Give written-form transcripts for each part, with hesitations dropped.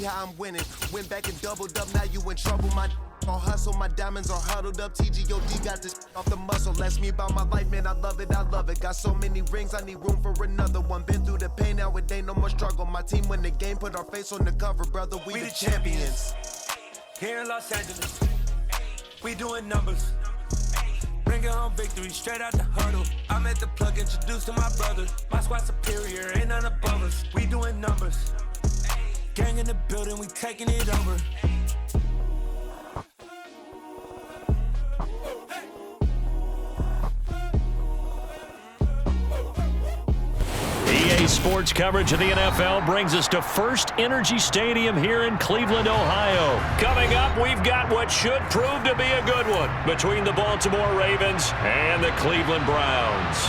see how I'm winning. Went back and doubled up, now you in trouble. My on hustle, my diamonds are huddled up. TGOD got this off the muscle. That's me about my life, man. I love it, I love it. Got so many rings, I need room for another one. Been through the pain, now it ain't no more struggle. My team win the game, put our face on the cover, brother. We the champions. Here in Los Angeles, we doing numbers. Bringing home victory straight out the huddle. I'm at the plug, introduced to my brother. My squad superior, ain't none above us. We doing numbers. Gang in the building, we taking it over. EA Sports coverage of the NFL brings us to First Energy Stadium here in Cleveland, Ohio. Coming up, we've got what should prove to be a good one between the Baltimore Ravens and the Cleveland Browns.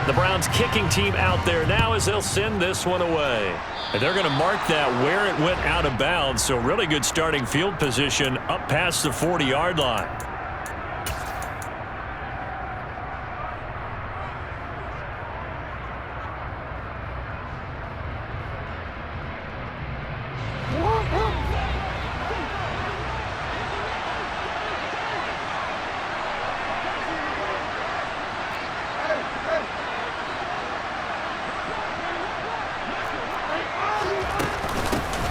The Browns kicking team out there now as they'll send this one away. And they're going to mark that where it went out of bounds, so really good starting field position up past the 40-yard line.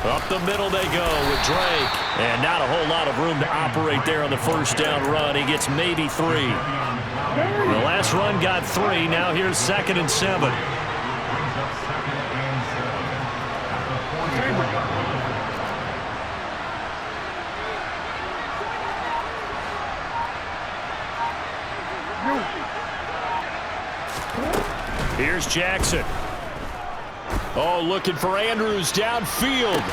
Up the middle they go with Drake. And not a whole lot of room to operate there on the first down run. He gets maybe 3. The last run got 3. Now here's 2nd and 7. Here's Jackson. Oh, looking for Andrews downfield.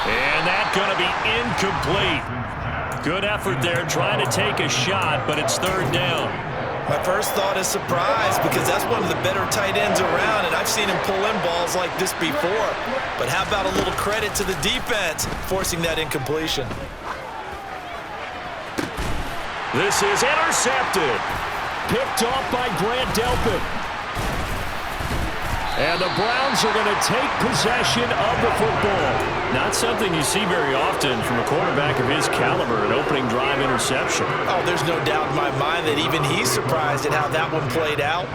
And that's going to be incomplete. Good effort there trying to take a shot, but it's 3rd down. My first thought is surprise because that's one of the better tight ends around, and I've seen him pull in balls like this before. But how about a little credit to the defense forcing that incompletion? This is intercepted. Picked off by Grant Delpit. And the Browns are going to take possession of the football. Not something you see very often from a quarterback of his caliber, an opening drive interception. Oh, there's no doubt in my mind that even he's surprised at how that one played out.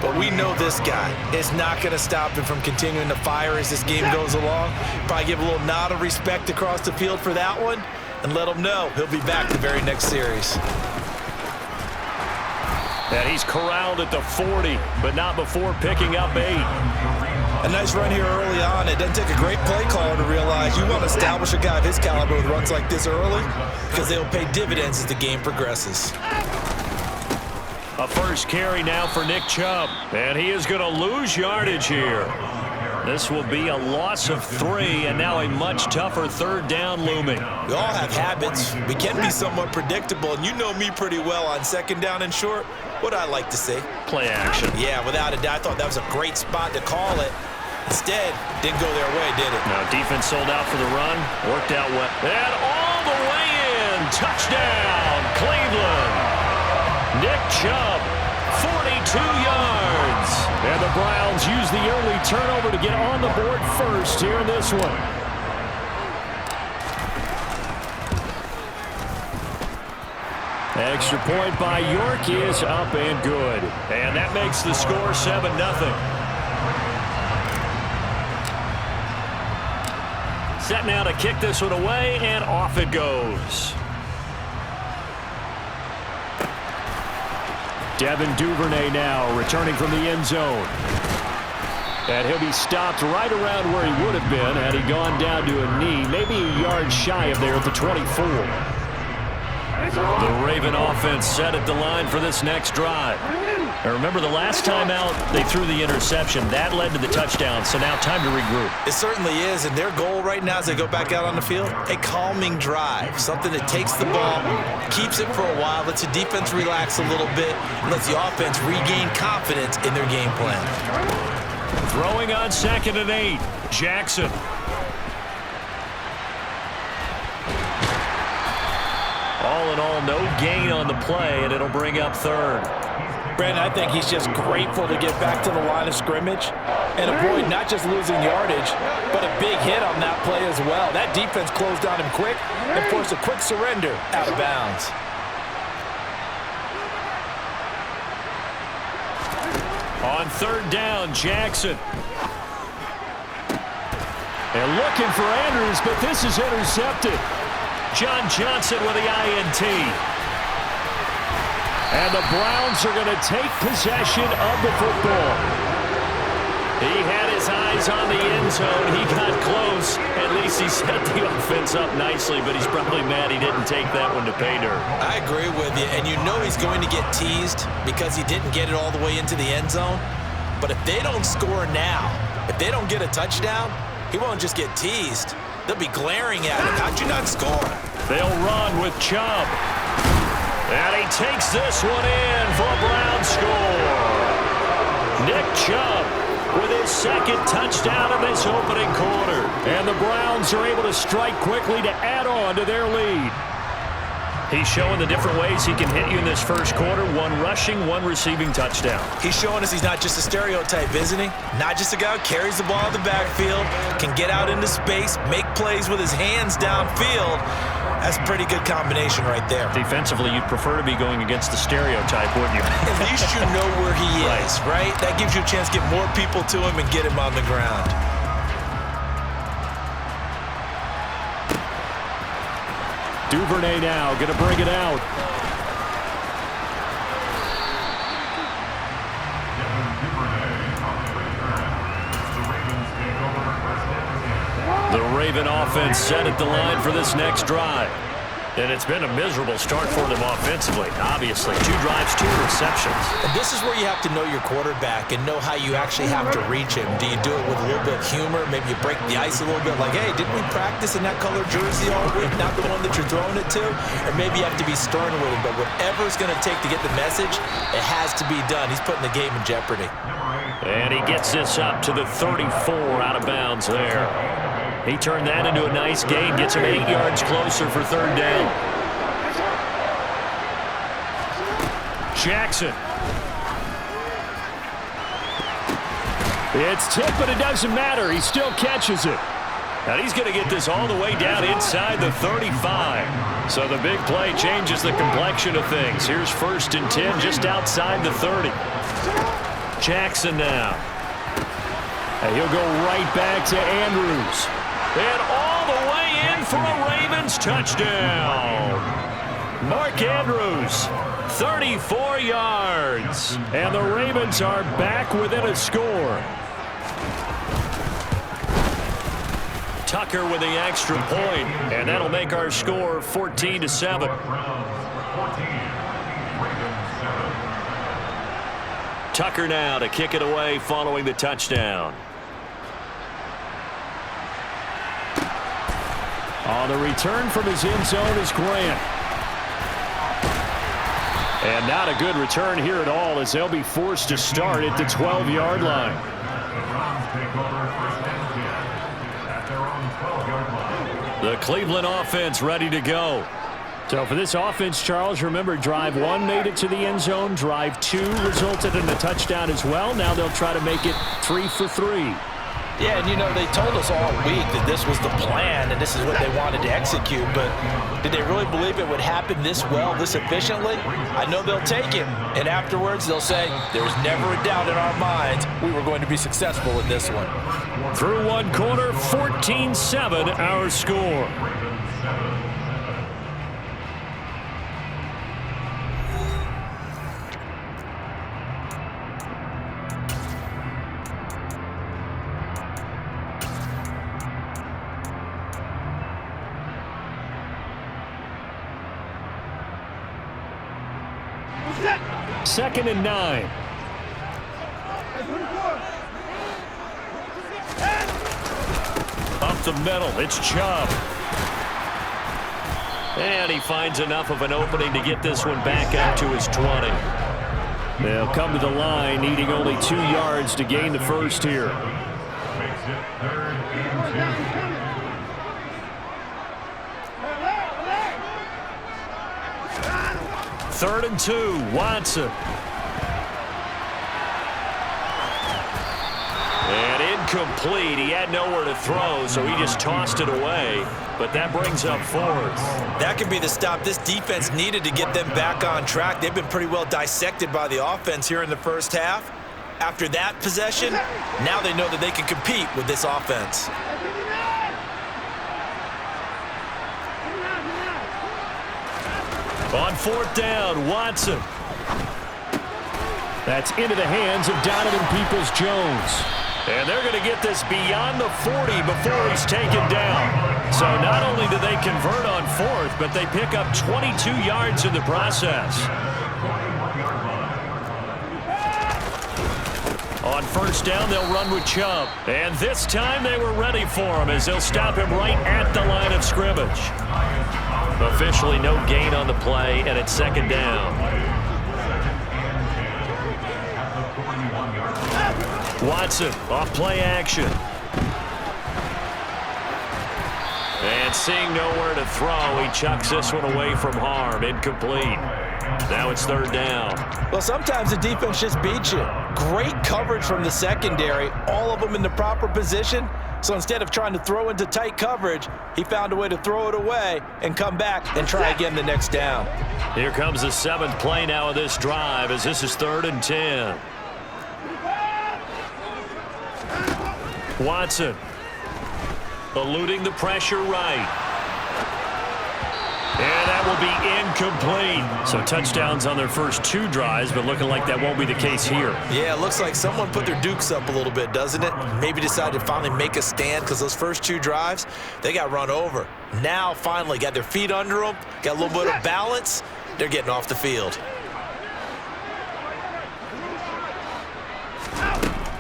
But we know this guy is not going to stop him from continuing to fire as this game goes along. Probably give a little nod of respect across the field for that one and let him know he'll be back the very next series. And he's corralled at the 40, but not before picking up 8. A nice run here early on. It doesn't take a great play caller to realize you want to establish a guy of his caliber with runs like this early because they'll pay dividends as the game progresses. A first carry now for Nick Chubb, and he is going to lose yardage here. This will be a loss of 3, and now a much tougher 3rd down looming. We all have habits. We can be somewhat predictable, and you know me pretty well on 2nd down and short. What I like to say? Play action. Yeah, without a doubt. I thought that was a great spot to call it. Instead, didn't go their way, did it? Now, defense sold out for the run. Worked out well. And all the way in. Touchdown, Cleveland. Nick Chubb, 42 yards. And the Browns use the early turnover to get on the board first here in this one. Extra point by York is up and good. And that makes the score 7-0. Set now to kick this one away, and off it goes. Devin Duvernay now returning from the end zone. And he'll be stopped right around where he would have been had he gone down to a knee, maybe a yard shy of there at the 24. The Raven offense set at the line for this next drive. Now remember, the last time out, they threw the interception. That led to the touchdown, so now time to regroup. It certainly is, and their goal right now as they go back out on the field, a calming drive, something that takes the ball, keeps it for a while, lets the defense relax a little bit, and lets the offense regain confidence in their game plan. Throwing on 2nd and 8, Jackson. all in all, no gain on the play, and it'll bring up third. Brandon, I think he's just grateful to get back to the line of scrimmage and avoid not just losing yardage, but a big hit on that play as well. That defense closed on him quick and forced a quick surrender out of bounds. On third down, Jackson. And looking for Andrews, but this is intercepted. John Johnson with the INT. And the Browns are going to take possession of the football. He had his eyes on the end zone. He got close. At least he set the offense up nicely, but he's probably mad he didn't take that one to pay dirt. I agree with you, and you know he's going to get teased because he didn't get it all the way into the end zone. But if they don't score now, if they don't get a touchdown, he won't just get teased. They'll be glaring at him. How'd you not score? They'll run with Chubb. And he takes this one in for a Brown score. Nick Chubb with his second touchdown of this opening quarter. And the Browns are able to strike quickly to add on to their lead. He's showing the different ways he can hit you in this first quarter. One rushing, one receiving touchdown. He's showing us he's not just a stereotype, isn't he? Not just a guy who carries the ball in the backfield, can get out into space, make plays with his hands downfield. That's a pretty good combination right there. Defensively, you'd prefer to be going against the stereotype, wouldn't you? At least you know where he is, right? That gives you a chance to get more people to him and get him on the ground. Duvernay now going to bring it out. The Raven offense set at the line for this next drive. And it's been a miserable start for them offensively. Obviously, 2 drives, 2 receptions. And this is where you have to know your quarterback and know how you actually have to reach him. Do you do it with a little bit of humor? Maybe you break the ice a little bit like, hey, didn't we practice in that color jersey all week, not the one that you're throwing it to? Or maybe you have to be stern with him. But whatever it's going to take to get the message, it has to be done. He's putting the game in jeopardy. And he gets this up to the 34 out of bounds there. He turned that into a nice gain, gets him 8 yards closer for third down. Jackson. It's tipped, but it doesn't matter. He still catches it. And he's going to get this all the way down inside the 35. So the big play changes the complexion of things. Here's 1st and 10 just outside the 30. Jackson now. And he'll go right back to Andrews. And all the way in for a Ravens touchdown. Mark Andrews, 34 yards. And the Ravens are back within a score. Tucker with the extra point, and that'll make our score 14-7. Tucker now to kick it away following the touchdown. On the return from his end zone is Grant. And not a good return here at all as they'll be forced to start at the 12-yard line. The Cleveland offense ready to go. So for this offense, Charles, remember drive 1 made it to the end zone. Drive 2 resulted in a touchdown as well. Now they'll try to make it 3 for 3. Yeah, and you know, they told us all week that this was the plan and this is what they wanted to execute, but did they really believe it would happen this well, this efficiently? I know they'll take it, and afterwards they'll say, there's never a doubt in our minds we were going to be successful in this one. Through 1 quarter, 14-7 our score. Second and 9. Up the middle, it's Chubb. And he finds enough of an opening to get this one back up to his 20. They'll come to the line, needing only 2 yards to gain the first here. 3rd and 2, Watson. And incomplete. He had nowhere to throw, so he just tossed it away. But that brings up 4th. That could be the stop this defense needed to get them back on track. They've been pretty well dissected by the offense here in the first half. After that possession, now they know that they can compete with this offense. On 4th down, Watson. That's into the hands of Donovan Peoples-Jones. And they're going to get this beyond the 40 before he's taken down. So not only do they convert on 4th, but they pick up 22 yards in the process. On 1st down, they'll run with Chubb. And this time they were ready for him as they'll stop him right at the line of scrimmage. Officially no gain on the play, and it's 2nd down. Watson off play action. And seeing nowhere to throw, he chucks this one away from harm. Incomplete. Now it's 3rd down. Well, sometimes the defense just beats you. Great coverage from the secondary, all of them in the proper position. So instead of trying to throw into tight coverage, he found a way to throw it away and come back and try again the next down. Here comes the 7th play now of this drive as this is 3rd and 10. Watson eluding the pressure right. And that will be incomplete. So touchdowns on their first 2 drives, but looking like that won't be the case here. Yeah, it looks like someone put their dukes up a little bit, doesn't it? Maybe decided to finally make a stand because those first 2 drives, they got run over. Now finally got their feet under them, got a little bit of balance. They're getting off the field.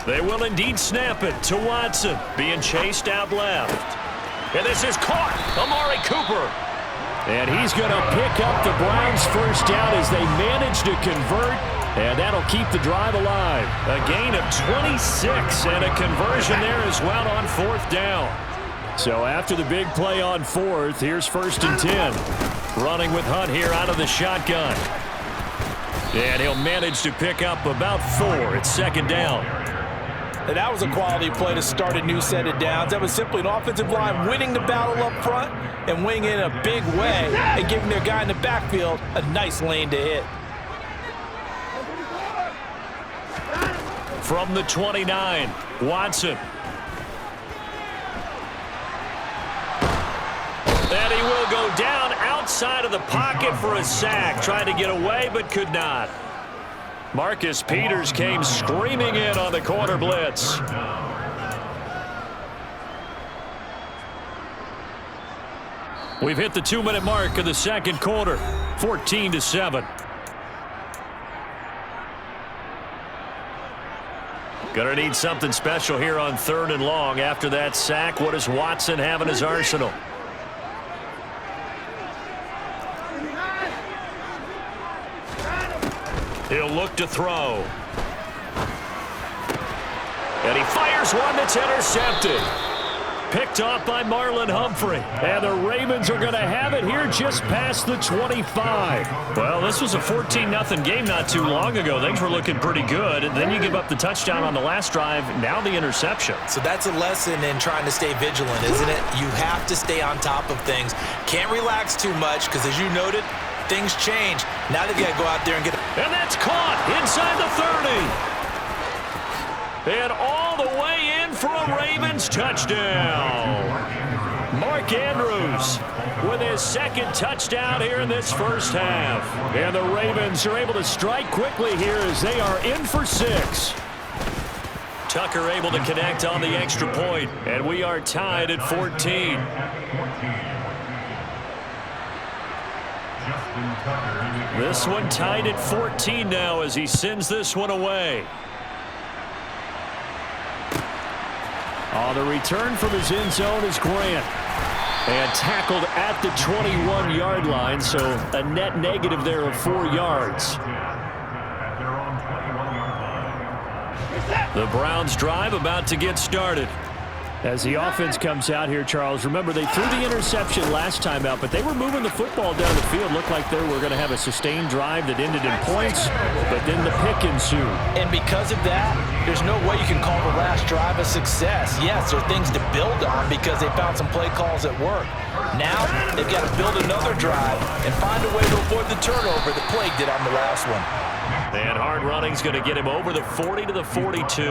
They will indeed snap it to Watson, being chased out left. And this is caught. Amari Cooper. And he's going to pick up the Browns' first down as they manage to convert. And that'll keep the drive alive. A gain of 26 and a conversion there as well on 4th down. So after the big play on 4th, here's 1st and 10. Running with Hunt here out of the shotgun. And he'll manage to pick up about 4. It's 2nd down. And that was a quality play to start a new set of downs. That was simply an offensive line winning the battle up front and winning in a big way and giving their guy in the backfield a nice lane to hit. From the 29, Watson. And he will go down outside of the pocket for a sack. Tried to get away but could not. Marcus Peters came screaming in on the corner blitz. We've hit the 2-minute mark of the 2nd quarter, 14-7. Gonna need something special here on 3rd and long. After that sack, what does Watson have in his arsenal? He'll look to throw. And he fires one that's intercepted. Picked off by Marlon Humphrey. And the Ravens are going to have it here just past the 25. Well, this was a 14-0 game not too long ago. Things were looking pretty good. And then you give up the touchdown on the last drive. Now the interception. So that's a lesson in trying to stay vigilant, isn't it? You have to stay on top of things. Can't relax too much because, as you noted, things change. Now they've got to go out there and get it. And that's caught inside the 30. And all the way in for a Ravens touchdown. Mark Andrews with his 2nd touchdown here in this first half. And the Ravens are able to strike quickly here as they are in for 6. Tucker able to connect on the extra point. And we are tied at 14. This one tied at 14 now as he sends this one away. On the return from his end zone is Grant. And tackled at the 21-yard line, so a net negative there of 4 yards. The Browns drive about to get started. As the offense comes out here, Charles, remember they threw the interception last time out, but they were moving the football down the field. Looked like they were going to have a sustained drive that ended in points, but then the pick ensued. And because of that, there's no way you can call the last drive a success. Yes, there are things to build on because they found some play calls that work. Now they've got to build another drive and find a way to avoid the turnover that plagued it on the last one. And hard running's going to get him over the 40 to the 42.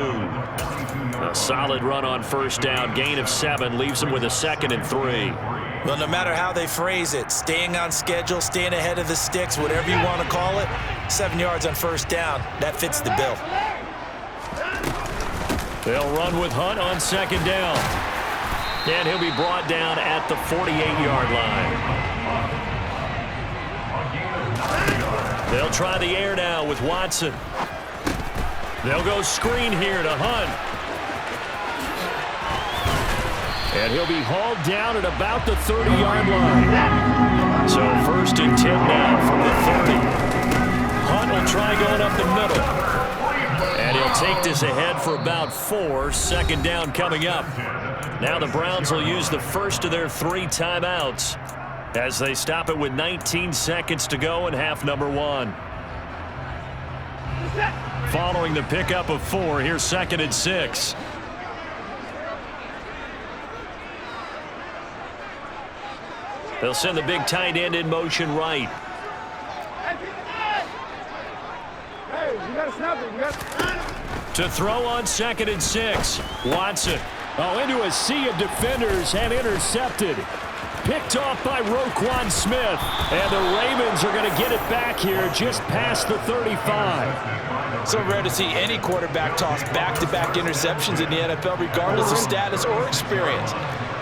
A solid run on first down. Gain of 7 leaves him with a 2nd and 3. Well, no matter how they phrase it, staying on schedule, staying ahead of the sticks, whatever you want to call it, 7 yards on first down, that fits the bill. They'll run with Hunt on 2nd down. And he'll be brought down at the 48-yard line. They'll try the air now with Watson. They'll go screen here to Hunt. And he'll be hauled down at about the 30-yard line. So 1st and 10 now from the 30. Hunt will try going up the middle. And he'll take this ahead for about 4. 2nd down coming up. Now the Browns will use the first of their 3 timeouts as they stop it with 19 seconds to go in half number 1. Following the pickup of 4, here's 2nd and 6. They'll send the big tight end in motion right. To throw on 2nd and 6. Watson. Oh, into a sea of defenders and intercepted. Picked off by Roquan Smith. And the Ravens are going to get it back here just past the 35. So rare to see any quarterback toss back-to-back interceptions in the NFL, regardless of status or experience.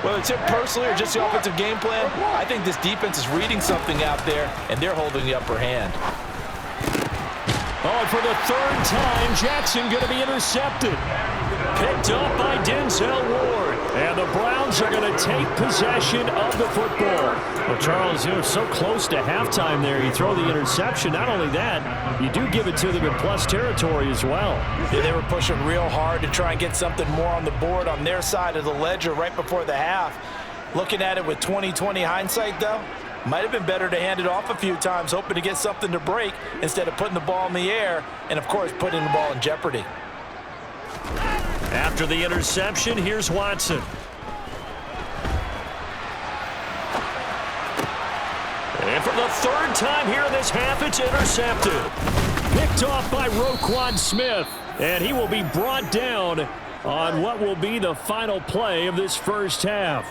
Whether it's him personally or just the offensive game plan, I think this defense is reading something out there, and they're holding the upper hand. Oh, and for the 3rd time, Jackson going to be intercepted. Picked up by Denzel Ward. And the Browns are going to take possession of the football. Well, Charles, you're so close to halftime there. You throw the interception. Not only that, you do give it to them in plus territory as well. Yeah, they were pushing real hard to try and get something more on the board on their side of the ledger right before the half. Looking at it with 20/20 hindsight, though, might have been better to hand it off a few times, hoping to get something to break instead of putting the ball in the air and, of course, putting the ball in jeopardy. After the interception, here's Watson. And for the 3rd time here in this half, it's intercepted. Picked off by Roquan Smith. And he will be brought down on what will be the final play of this first half.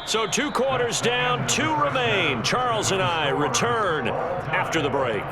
So 2 quarters down, 2 remain. Charles and I return after the break.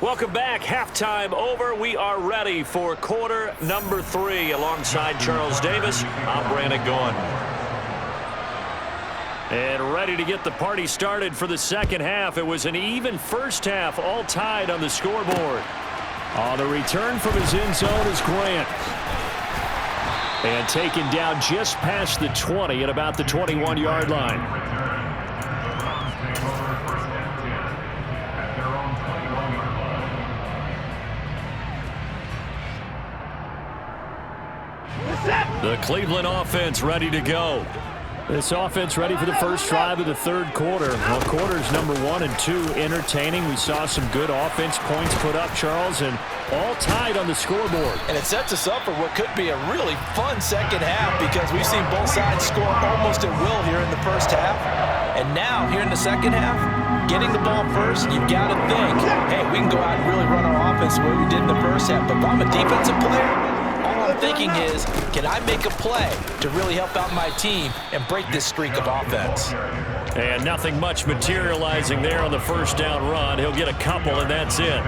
Welcome back. Halftime over. We are ready for quarter number 3. Alongside Charles Davis, I'm Brandon Gaughan. And ready to get the party started for the second half. It was an even first half, all tied on the scoreboard. On the return from his end zone is Grant. And taken down just past the 20 at about the 21-yard line. The Cleveland offense ready to go. This offense ready for the first drive of the 3rd quarter. Well, quarters number 1 and 2 entertaining. We saw some good offense points put up, Charles, and all tied on the scoreboard. And it sets us up for what could be a really fun second half because we've seen both sides score almost at will here in the first half. And now, here in the second half, getting the ball first, you've got to think, hey, we can go out and really run our offense the way we did in the first half. But if I'm a defensive player, all I'm thinking is, can I make a play to really help out my team and break this streak of offense? And nothing much materializing there on the first down run. He'll get a couple, and that's it.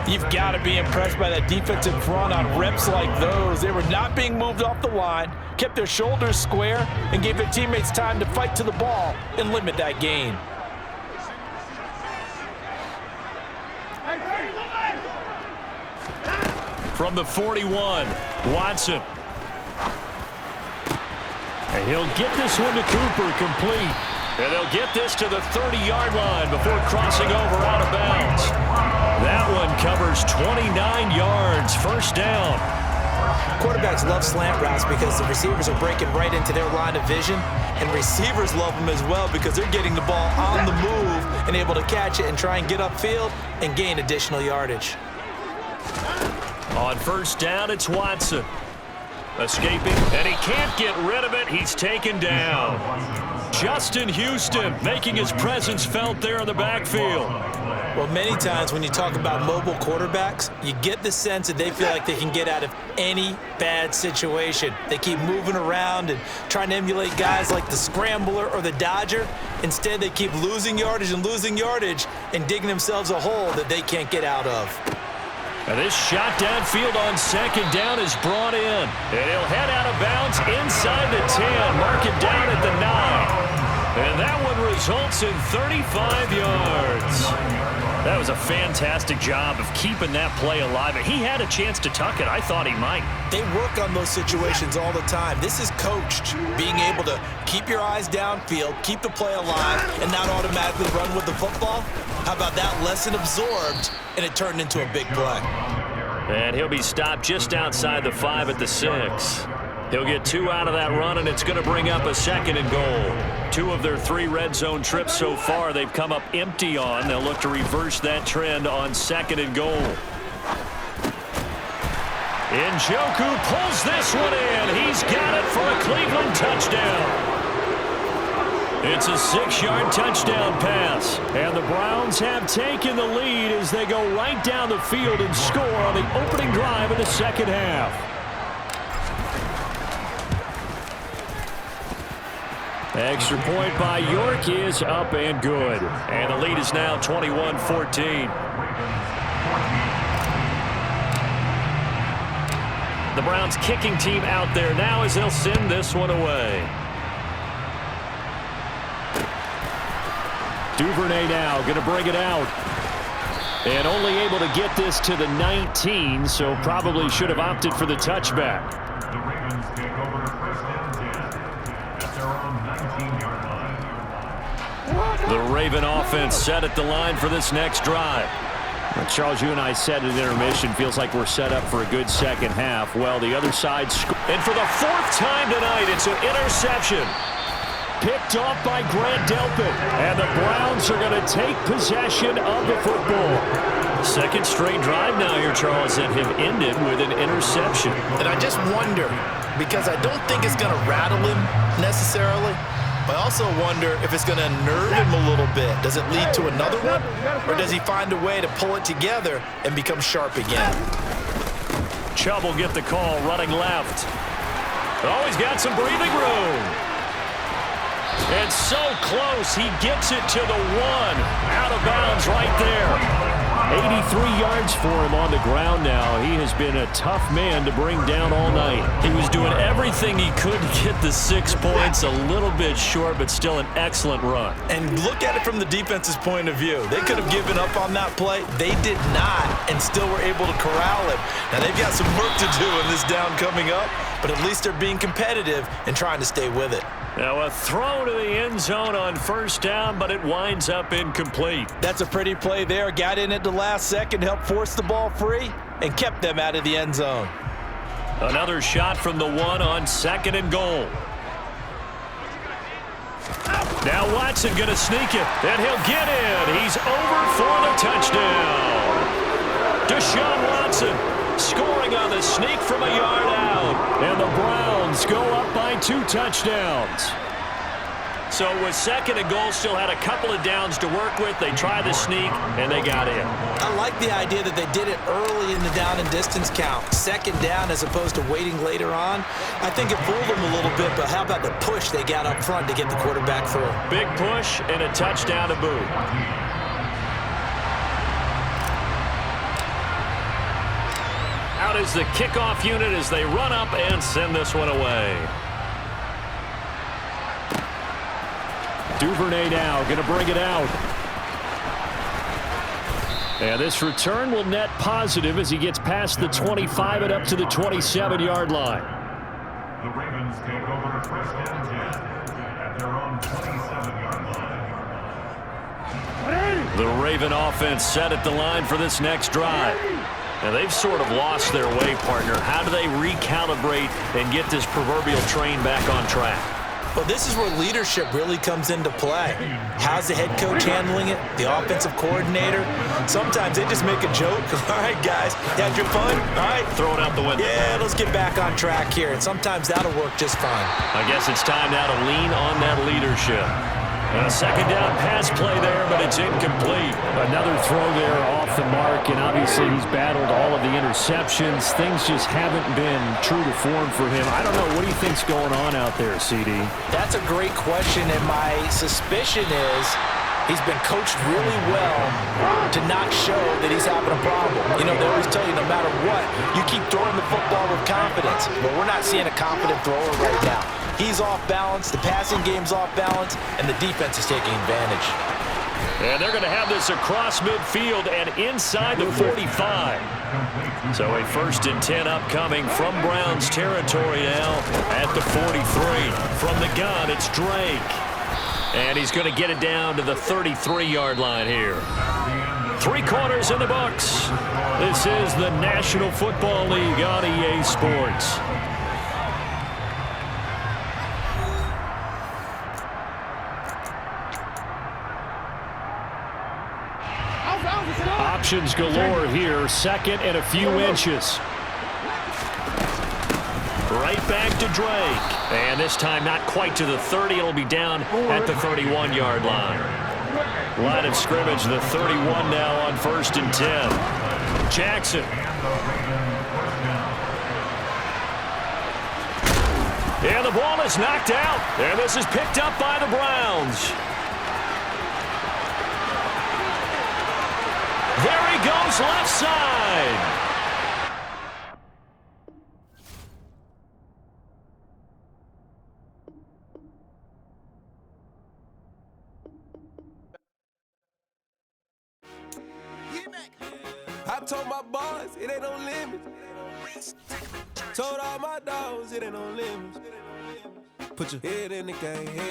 You've got to be impressed by that defensive front on reps like those. They were not being moved off the line, kept their shoulders square, and gave their teammates time to fight to the ball and limit that gain. From the 41, Watson. And he'll get this one to Cooper, complete. And they'll get this to the 30-yard line before crossing over out of bounds. That one covers 29 yards, first down. Quarterbacks love slant routes because the receivers are breaking right into their line of vision, and receivers love them as well because they're getting the ball on the move and able to catch it and try and get upfield and gain additional yardage. On first down, it's Watson. Escaping, and he can't get rid of it. He's taken down. Justin Houston making his presence felt there in the backfield. Well, many times when you talk about mobile quarterbacks, you get the sense that they feel like they can get out of any bad situation. They keep moving around and trying to emulate guys like the Scrambler or the Dodger. Instead, they keep losing yardage and digging themselves a hole that they can't get out of. And this shot downfield on second down is brought in. And he'll head out of bounds inside the 10, mark it down at the 9. And that one results in 35 yards. That was a fantastic job of keeping that play alive. And he had a chance to tuck it. I thought he might. They work on those situations all the time. This is coached, being able to keep your eyes downfield, keep the play alive, and not automatically run with the football. How about that lesson absorbed, and it turned into a big play. And he'll be stopped just outside the 5 at the 6. He'll get 2 out of that run, and it's going to bring up a 2nd and goal. 2 of their 3 red zone trips so far they've come up empty on. They'll look to reverse that trend on 2nd and goal. Njoku pulls this one in. He's got it for a Cleveland touchdown. It's a 6-yard touchdown pass. And the Browns have taken the lead as they go right down the field and score on the opening drive of the second half. Extra point by York is up and good. And the lead is now 21-14. The Browns kicking team out there now as they'll send this one away. Duvernay now going to bring it out. And only able to get this to the 19, so probably should have opted for the touchback. The Raven offense set at the line for this next drive. Well, Charles, you and I said at intermission, feels like we're set up for a good second half. Well, the other side, and for the 4th time tonight, it's an interception. Picked off by Grant Delpit, and the Browns are going to take possession of the football. Second straight drive now here, Charles, that have ended with an interception. And I just wonder, because I don't think it's going to rattle him necessarily, but I also wonder if it's going to unnerve him a little bit. Does it lead to another one? Or does he find a way to pull it together and become sharp again? Chubb will get the call running left. Oh, he's got some breathing room. And so close, he gets it to the 1. Out of bounds right there. 83 yards for him on the ground now. He has been a tough man to bring down all night. He was doing everything he could to get the 6 points, a little bit short, but still an excellent run. And look at it from the defense's point of view. They could have given up on that play. They did not, and still were able to corral it. Now, they've got some work to do in this down coming up, but at least they're being competitive and trying to stay with it. Now a throw to the end zone on first down, but it winds up incomplete. That's a pretty play there. Got in at the last second, helped force the ball free, and kept them out of the end zone. Another shot from the 1 on 2nd and goal. Now Watson going to sneak it, and he'll get in. He's over for the touchdown. Deshaun Watson scoring on the sneak from a yard out. And the Browns go up by 2 touchdowns. So with 2nd and goal, still had a couple of downs to work with. They tried the sneak, and they got in. I like the idea that they did it early in the down and distance count. 2nd down as opposed to waiting later on. I think it fooled them a little bit, but how about the push they got up front to get the quarterback through? Big push and a touchdown to boot. out is the kickoff unit as they run up and send this one away. Duvernay now going to bring it out. And this return will net positive as he gets past the 25 and up to the 27-yard line. The Ravens take over first and 10 at their own 27-yard line. The Raven offense set at the line for this next drive. And they've sort of lost their way, partner. How do they recalibrate and get this proverbial train back on track? Well, this is where leadership really comes into play. How's the head coach handling it? The offensive coordinator? Sometimes they just make a joke. All right, guys, had your fun? All right. Throw it out the window. Yeah, let's get back on track here. And sometimes that'll work just fine. I guess it's time now to lean on that leadership. A second down pass play there, but it's incomplete. Another throw there off the mark, and obviously he's battled all of the interceptions. Things just haven't been true to form for him. I don't know. What do you think's going on out there, CD? That's a great question, and my suspicion is he's been coached really well to not show that he's having a problem. You know, they always tell you no matter what, you keep throwing the football with confidence. But we're not seeing a confident thrower right now. He's off balance, the passing game's off balance, and the defense is taking advantage. And they're going to have this across midfield and inside the 45. So a 1st and 10 upcoming from Browns territory now at the 43. From the gun, it's Drake. And he's going to get it down to the 33-yard line here. 3 quarters in the books. This is the National Football League on EA Sports. Options galore here. 2nd and a few inches. Right back to Drake. And this time not quite to the 30. It'll be down at the 31-yard line. Line of scrimmage, the 31 now on 1st and 10. Jackson. And the ball is knocked out. And this is picked up by the Browns. There he goes, left side. I told my boys it ain't no limits. Told all my dogs it ain't no limits. Put your head in the game.